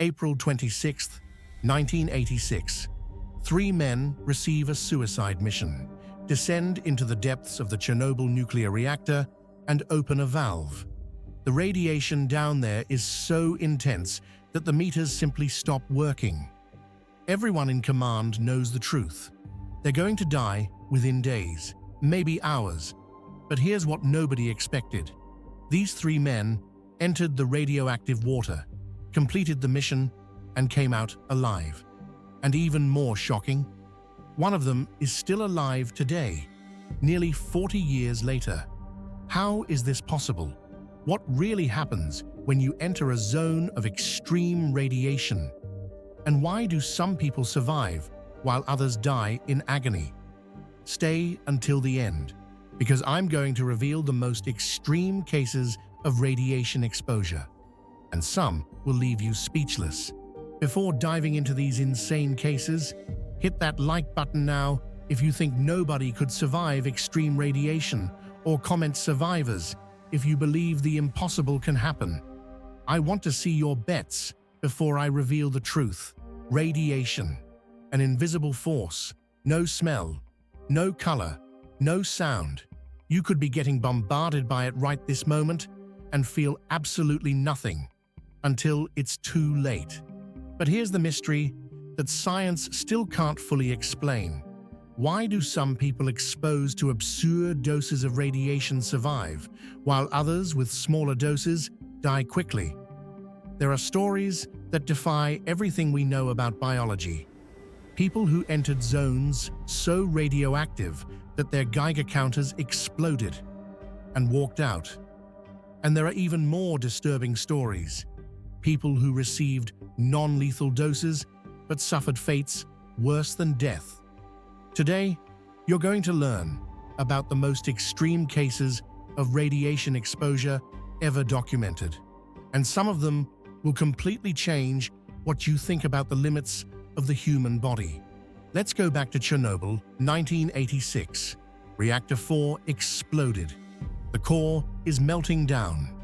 April 26, 1986. 3 men receive a suicide mission, descend into the depths of the Chernobyl nuclear reactor, and open a valve. The radiation down there is so intense that the meters simply stop working. Everyone in command knows the truth. They're going to die within days, maybe hours. But here's what nobody expected. These 3 men entered the radioactive water, completed the mission, and came out alive. And even more shocking, one of them is still alive today, nearly 40 years later. How is this possible? What really happens when you enter a zone of extreme radiation? And why do some people survive while others die in agony? Stay until the end, because I'm going to reveal the most extreme cases of radiation exposure, and some will leave you speechless. Before diving into these insane cases, hit that like button now if you think nobody could survive extreme radiation, or comment survivors if you believe the impossible can happen. I want to see your bets before I reveal the truth. Radiation, an invisible force, no smell, no color, no sound. You could be getting bombarded by it right this moment and feel absolutely nothing until it's too late. But here's the mystery that science still can't fully explain. Why do some people exposed to absurd doses of radiation survive, while others with smaller doses die quickly? There are stories that defy everything we know about biology. People who entered zones so radioactive that their Geiger counters exploded and walked out. And there are even more disturbing stories. People who received non-lethal doses but suffered fates worse than death. Today, you're going to learn about the most extreme cases of radiation exposure ever documented. And some of them will completely change what you think about the limits of the human body. Let's go back to Chernobyl, 1986. Reactor 4 exploded. The core is melting down,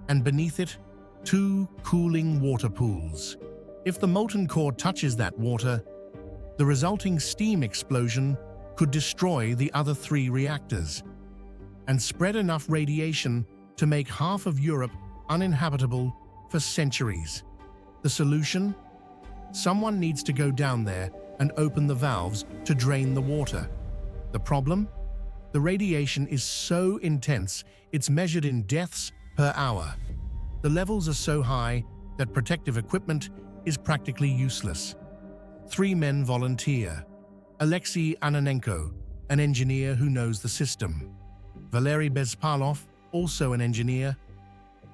and beneath it, 2 cooling water pools. If the molten core touches that water, the resulting steam explosion could destroy the other 3 reactors and spread enough radiation to make half of Europe uninhabitable for centuries. The solution? Someone needs to go down there and open the valves to drain the water. The problem? The radiation is so intense it's measured in deaths per hour. The levels are so high that protective equipment is practically useless. 3 men volunteer. Alexei Ananenko, an engineer who knows the system. Valery Bezpalov, also an engineer.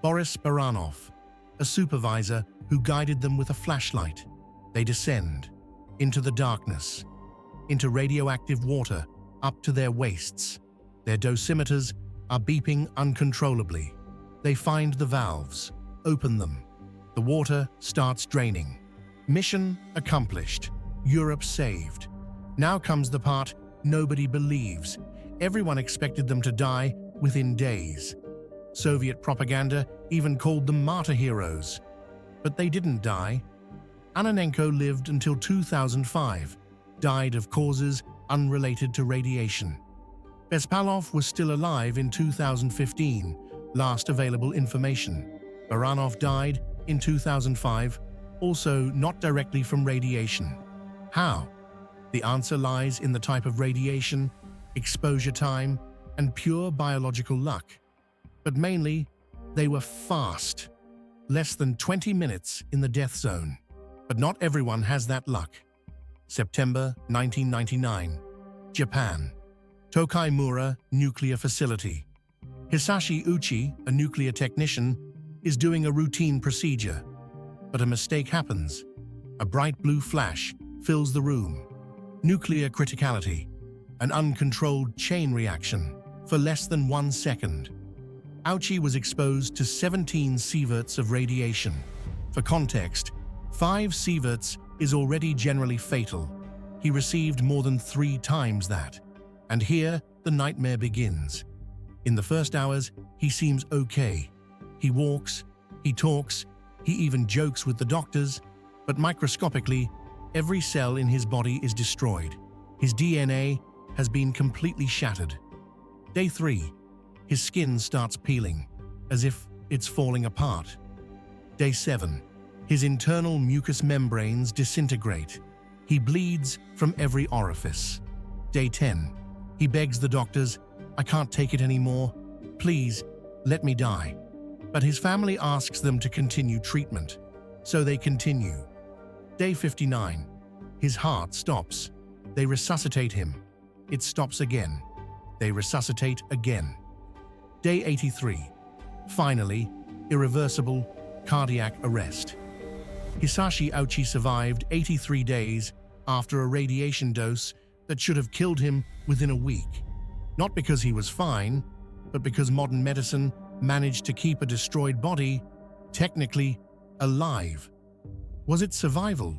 Boris Baranov, a supervisor who guided them with a flashlight. They descend into the darkness, into radioactive water up to their waists. Their dosimeters are beeping uncontrollably. They find the valves, open them. The water starts draining. Mission accomplished. Europe saved. Now comes the part nobody believes. Everyone expected them to die within days. Soviet propaganda even called them martyr heroes. But they didn't die. Ananenko lived until 2005, died of causes unrelated to radiation. Bezpalov was still alive in 2015, last available information. Baranov died in 2005, also not directly from radiation. How? The answer lies in the type of radiation, exposure time, and pure biological luck. But mainly, they were fast. Less than 20 minutes in the death zone. But not everyone has that luck. September 1999, Japan. Tokaimura Nuclear Facility. Hisashi Ouchi, a nuclear technician, is doing a routine procedure. But a mistake happens. A bright blue flash fills the room. Nuclear criticality, an uncontrolled chain reaction for less than 1 second. Ouchi was exposed to 17 sieverts of radiation. For context, 5 sieverts is already generally fatal. He received more than 3 times that. And here, the nightmare begins. In the first hours, he seems okay. He walks, he talks, he even jokes with the doctors, but microscopically, every cell in his body is destroyed. His DNA has been completely shattered. Day 3. His skin starts peeling, as if it's falling apart. Day 7. His internal mucous membranes disintegrate. He bleeds from every orifice. Day 10. He begs the doctors, "I can't take it anymore. Please, let me die." But his family asks them to continue treatment, so they continue. Day 59. His heart stops. They resuscitate him. It stops again. They resuscitate again. Day 83. Finally, irreversible cardiac arrest. Hisashi Ouchi survived 83 days after a radiation dose that should have killed him within a week. Not because he was fine, but because modern medicine managed to keep a destroyed body, technically, alive. Was it survival?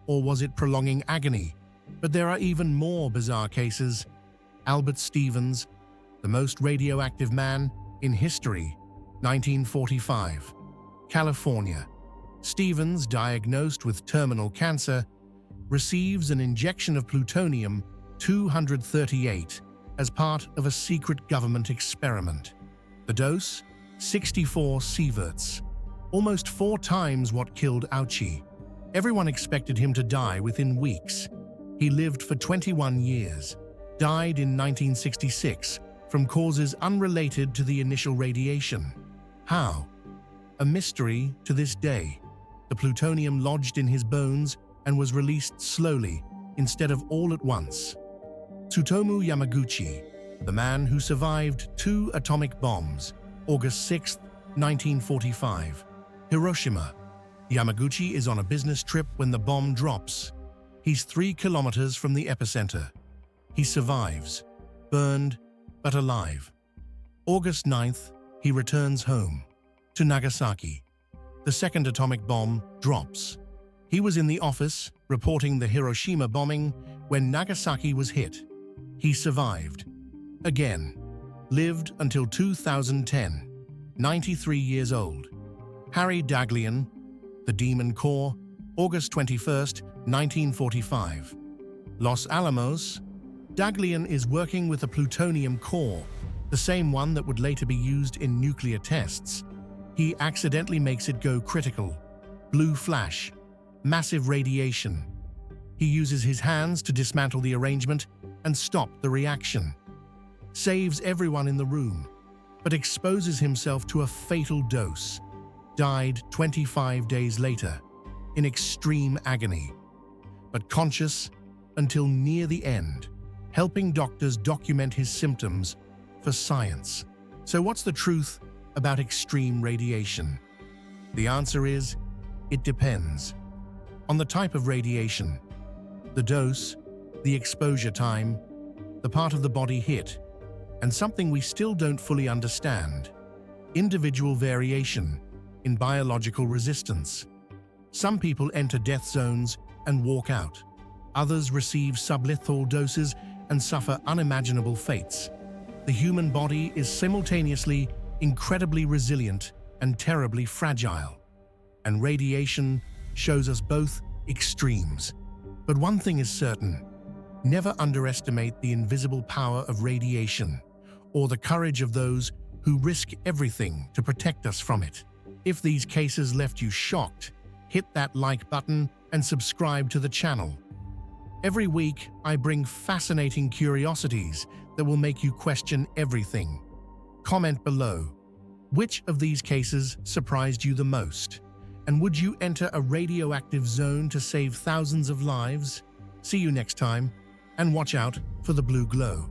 Or was it prolonging agony? But there are even more bizarre cases. Albert Stevens, the most radioactive man in history, 1945. California. Stevens, diagnosed with terminal cancer, receives an injection of plutonium-238 as part of a secret government experiment. The dose? 64 sieverts, almost 4 times what killed Ouchi. Everyone expected him to die within weeks. He lived for 21 years, died in 1966 from causes unrelated to the initial radiation. How? A mystery to this day. The plutonium lodged in his bones and was released slowly instead of all at once. Tsutomu Yamaguchi, the man who survived 2 atomic bombs, August 6, 1945. Hiroshima. Yamaguchi is on a business trip when the bomb drops. He's 3 kilometers from the epicenter. He survives, burned but alive. August 9th, he returns home to Nagasaki. The second atomic bomb drops. He was in the office reporting the Hiroshima bombing when Nagasaki was hit. He survived. Again, lived until 2010, 93 years old. Harry Daghlian, the Demon Core, August 21st, 1945. Los Alamos. Daghlian is working with a plutonium core, the same one that would later be used in nuclear tests. He accidentally makes it go critical. Blue flash. Massive radiation. He uses his hands to dismantle the arrangement and stop the reaction. Saves everyone in the room, but exposes himself to a fatal dose. Died 25 days later, in extreme agony, but conscious until near the end, helping doctors document his symptoms for science. So what's the truth about extreme radiation? The answer is, it depends on the type of radiation, the dose, the exposure time, the part of the body hit, and something we still don't fully understand: individual variation in biological resistance. Some people enter death zones and walk out. Others receive sublethal doses and suffer unimaginable fates. The human body is simultaneously incredibly resilient and terribly fragile. And radiation shows us both extremes. But one thing is certain: never underestimate the invisible power of radiation or the courage of those who risk everything to protect us from it. If these cases left you shocked, hit that like button and subscribe to the channel. Every week, I bring fascinating curiosities that will make you question everything. Comment below. Which of these cases surprised you the most? And would you enter a radioactive zone to save thousands of lives? See you next time, and watch out for the blue glow.